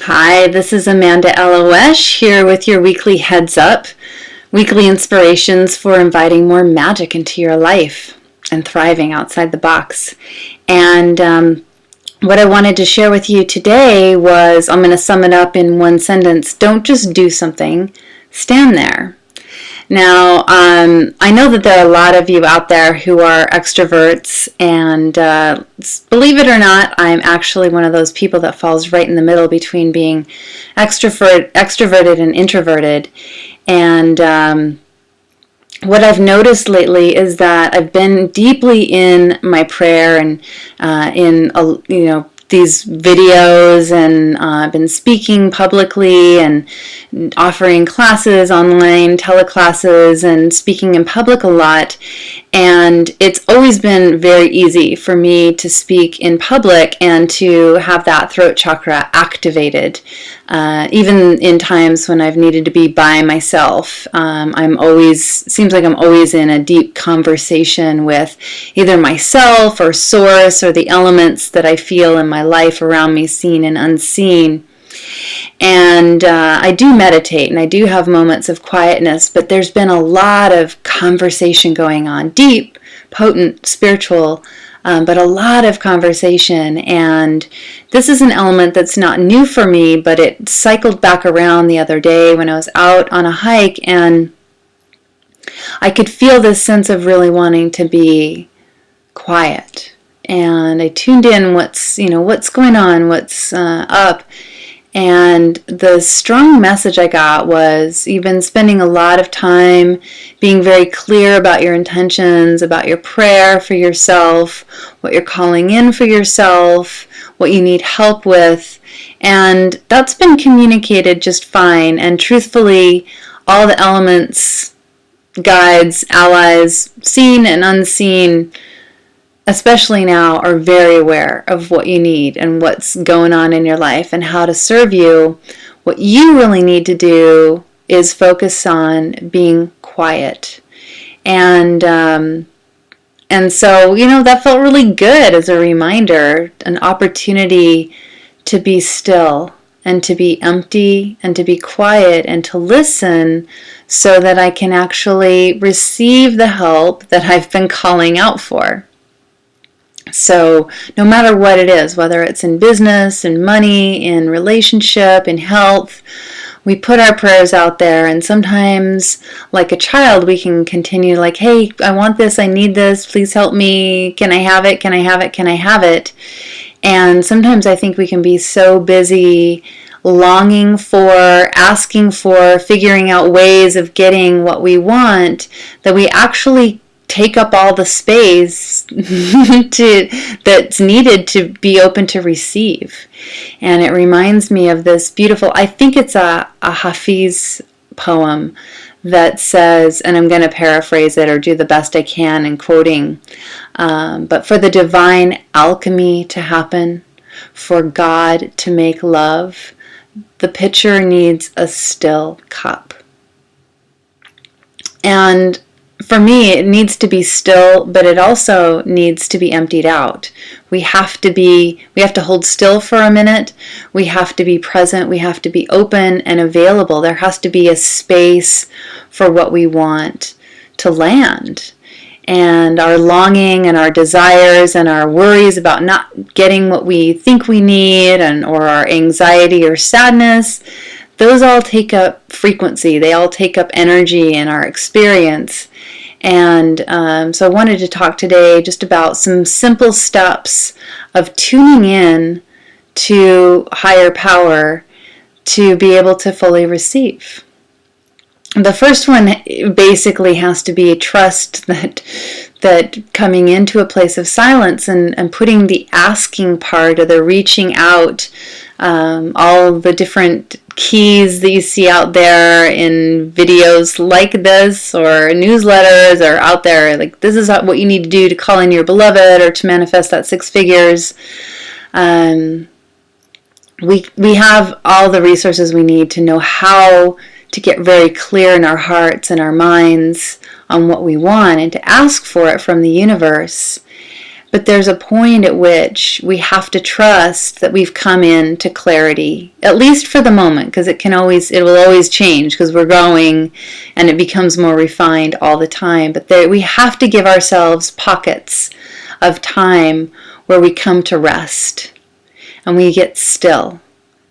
Hi, this is Amanda Elo'esh here with your weekly heads up, weekly inspirations for inviting more magic into your life and thriving outside the box. And what I wanted to share with you today was, I'm going to sum it up in one sentence: don't just do something, stand there. Now, I know that there are a lot of you out there who are extroverts, and believe it or not, I'm actually one of those people that falls right in the middle between being extroverted and introverted. And what I've noticed lately is that I've been deeply in my prayer and these videos, and I've been speaking publicly and offering classes online, teleclasses, and speaking in public a lot. And it's always been very easy for me to speak in public and to have that throat chakra activated. Even in times when I've needed to be by myself, seems like I'm always in a deep conversation with either myself or source or the elements that I feel in my life around me, seen and unseen. And I do meditate and I do have moments of quietness, but there's been a lot of conversation going on, deep, potent, spiritual, but a lot of conversation. And this is an element that's not new for me, but it cycled back around the other day when I was out on a hike, and I could feel this sense of really wanting to be quiet. And I tuned in what's going on, what's up. And the strong message I got was, you've been spending a lot of time being very clear about your intentions, about your prayer for yourself, what you're calling in for yourself, what you need help with. And that's been communicated just fine. And truthfully, all the elements, guides, allies, seen and unseen, especially now, are very aware of what you need and what's going on in your life and how to serve you. What you really need to do is focus on being quiet. And so, that felt really good as a reminder, an opportunity to be still and to be empty and to be quiet and to listen, so that I can actually receive the help that I've been calling out for. So no matter what it is, whether it's in business, in money, in relationship, in health, we put our prayers out there, and sometimes, like a child, we can continue like, hey, I want this, I need this, please help me, can I have it, can I have it, can I have it? And sometimes I think we can be so busy longing for, asking for, figuring out ways of getting what we want, that we actually take up all the space that's needed to be open to receive. And it reminds me of this beautiful, I think it's a Hafiz poem that says, and I'm going to paraphrase it or do the best I can in quoting, but for the divine alchemy to happen, for God to make love, the pitcher needs a still cup. And for me, it needs to be still, but it also needs to be emptied out. We have to hold still for a minute. We have to be present. We have to be open and available. There has to be a space for what we want to land. And our longing and our desires and our worries about not getting what we think we need, or our anxiety or sadness, those all take up frequency. They all take up energy in our experience. And so I wanted to talk today just about some simple steps of tuning in to higher power to be able to fully receive. The first one basically has to be trust that coming into a place of silence and putting the asking part, or the reaching out, all the different keys that you see out there in videos like this, or newsletters, or out there, like, this is what you need to do to call in your beloved or to manifest that 6 figures. We have all the resources we need to know how to get very clear in our hearts and our minds on what we want, and to ask for it from the universe. But there's a point at which we have to trust that we've come into clarity, at least for the moment, because it will always change because we're growing and it becomes more refined all the time. But we have to give ourselves pockets of time where we come to rest and we get still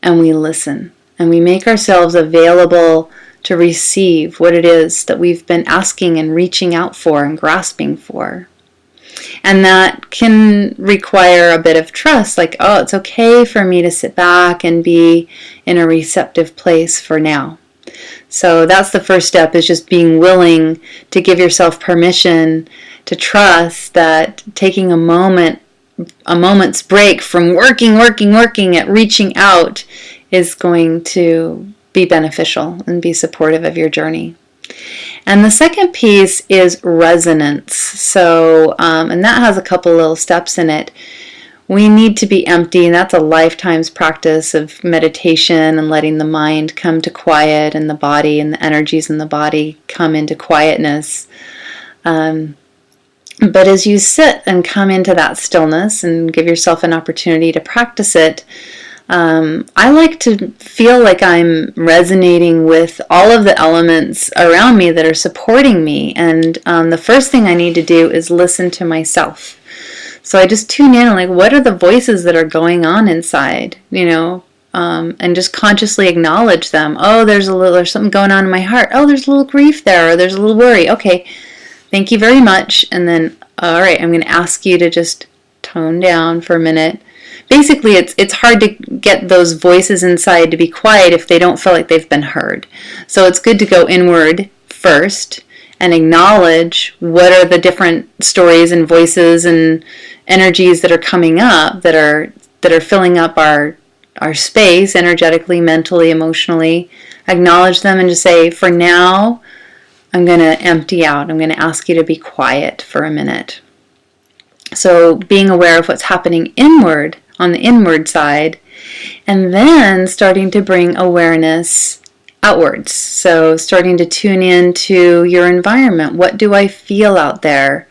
and we listen and we make ourselves available to receive what it is that we've been asking and reaching out for and grasping for. And that can require a bit of trust, like, oh, it's okay for me to sit back and be in a receptive place for now. So that's the first step, is just being willing to give yourself permission to trust that taking a moment's break from working at reaching out is going to be beneficial and be supportive of your journey. And the second piece is resonance. So, and that has a couple little steps in it. We need to be empty, and that's a lifetime's practice of meditation and letting the mind come to quiet and the body and the energies in the body come into quietness. But as you sit and come into that stillness and give yourself an opportunity to practice it, I like to feel like I'm resonating with all of the elements around me that are supporting me. And the first thing I need to do is listen to myself. So I just tune in and like, what are the voices that are going on inside, and just consciously acknowledge them. Oh, there's something going on in my heart. Oh, there's a little grief there, or there's a little worry. Okay, thank you very much. And then, all right, I'm going to ask you to just tone down for a minute. Basically, it's hard to get those voices inside to be quiet if they don't feel like they've been heard. So it's good to go inward first and acknowledge what are the different stories and voices and energies that are coming up that are filling up our space energetically, mentally, emotionally. Acknowledge them and just say, for now, I'm going to empty out. I'm going to ask you to be quiet for a minute. So being aware of what's happening inward, on the inward side, and then starting to bring awareness outwards. So starting to tune into your environment. What do I feel out there?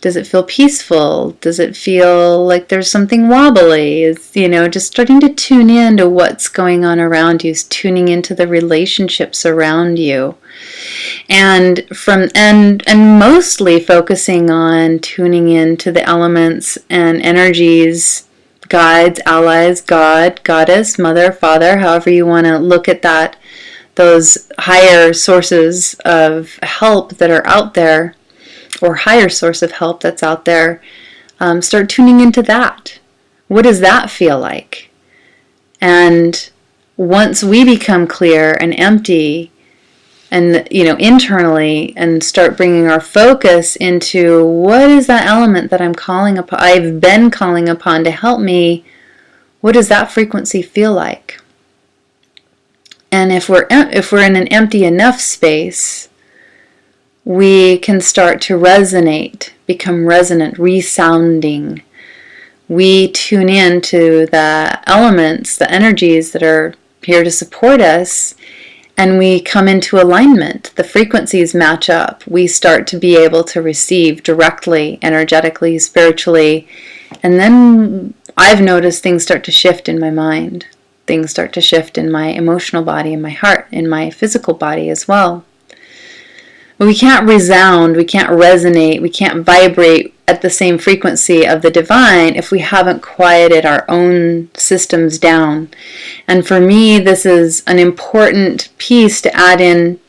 Does it feel peaceful? Does it feel like there's something wobbly? Just starting to tune in to what's going on around you, tuning into the relationships around you. And mostly focusing on tuning into the elements and energies, guides, allies, God, Goddess, Mother, Father, however you want to look at that, those higher sources of help that are out there, or higher source of help that's out there. Start tuning into that. What does that feel like? And once we become clear and empty, and internally, and start bringing our focus into what is that element that I've been calling upon to help me, what does that frequency feel like? And if we're in an empty enough space, we can start to resonate, become resonant, resounding. We tune in to the elements, the energies that are here to support us, and we come into alignment. The frequencies match up. We start to be able to receive directly, energetically, spiritually. And then I've noticed things start to shift in my mind. Things start to shift in my emotional body, in my heart, in my physical body as well. But we can't resound, we can't resonate, we can't vibrate at the same frequency of the divine if we haven't quieted our own systems down. And for me, this is an important piece to add in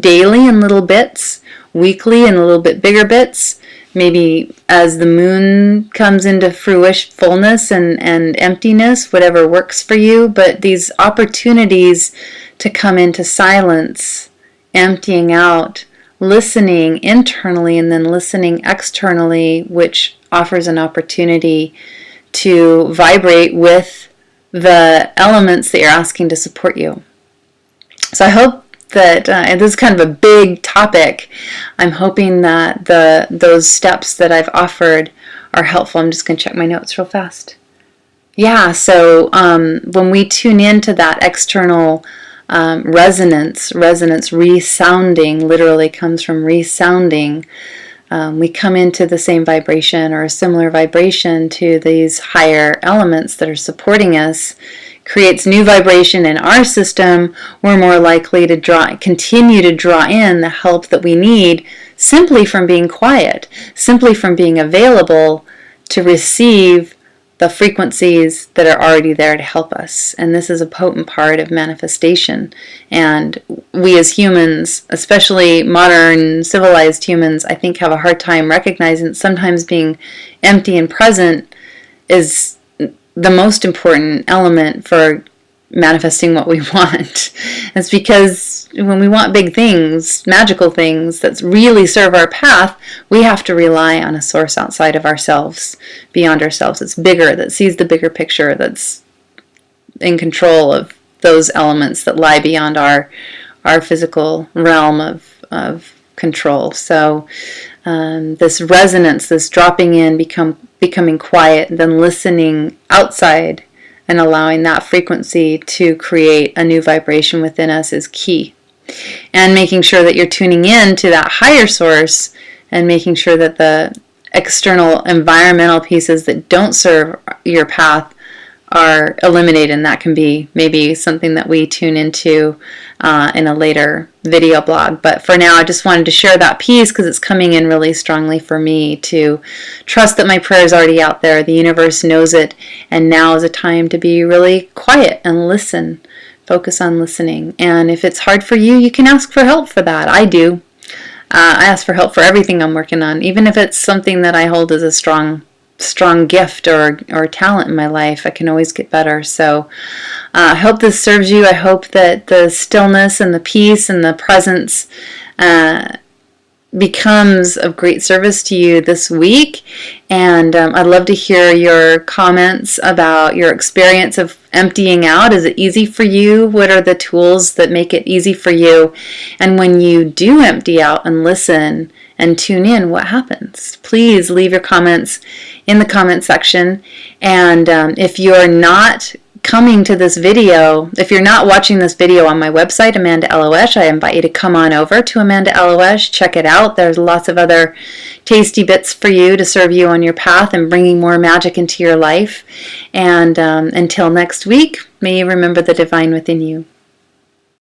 daily in little bits, weekly in a little bit bigger bits, maybe as the moon comes into fullness and emptiness, whatever works for you. But these opportunities to come into silence, emptying out, listening internally and then listening externally, which offers an opportunity to vibrate with the elements that you're asking to support you. So I hope that, and this is kind of a big topic, I'm hoping that those steps that I've offered are helpful. I'm just going to check my notes real fast. Yeah, so when we tune into that external resonance, resounding literally comes from resounding. we come into the same vibration or a similar vibration to these higher elements that are supporting us, creates new vibration in our system, we're more likely to continue to draw in the help that we need simply from being quiet, simply from being available to receive the frequencies that are already there to help us. And this is a potent part of manifestation. And we as humans, especially modern civilized humans, I think have a hard time recognizing that sometimes being empty and present is the most important element for manifesting what we want. It's because when we want big things, magical things that really serve our path, we have to rely on a source outside of ourselves, beyond ourselves. It's bigger, that sees the bigger picture, that's in control of those elements that lie beyond our physical realm of control. So this resonance, this dropping in, becoming quiet, then listening outside and allowing that frequency to create a new vibration within us is key. And making sure that you're tuning in to that higher source and making sure that the external environmental pieces that don't serve your path are eliminated. And that can be maybe something that we tune into in a later video blog. But for now, I just wanted to share that piece because it's coming in really strongly for me to trust that my prayer is already out there. The universe knows it. And now is a time to be really quiet and listen. Focus on listening. And if it's hard for you, you can ask for help for that. I do. I ask for help for everything I'm working on, even if it's something that I hold as a strong gift or talent in my life. I can always get better. So I hope this serves you. I hope that the stillness and the peace and the presence becomes of great service to you this week. And I'd love to hear your comments about your experience of emptying out. Is it easy for you? What are the tools that make it easy for you? And when you do empty out and listen and tune in, what happens? Please leave your comments in the comment section. And if you're not coming to this video, if you're not watching this video on my website, Amanda Elo'esh, I invite you to come on over to Amanda Elo'esh, check it out. There's lots of other tasty bits for you to serve you on your path and bringing more magic into your life. And until next week, may you remember the divine within you.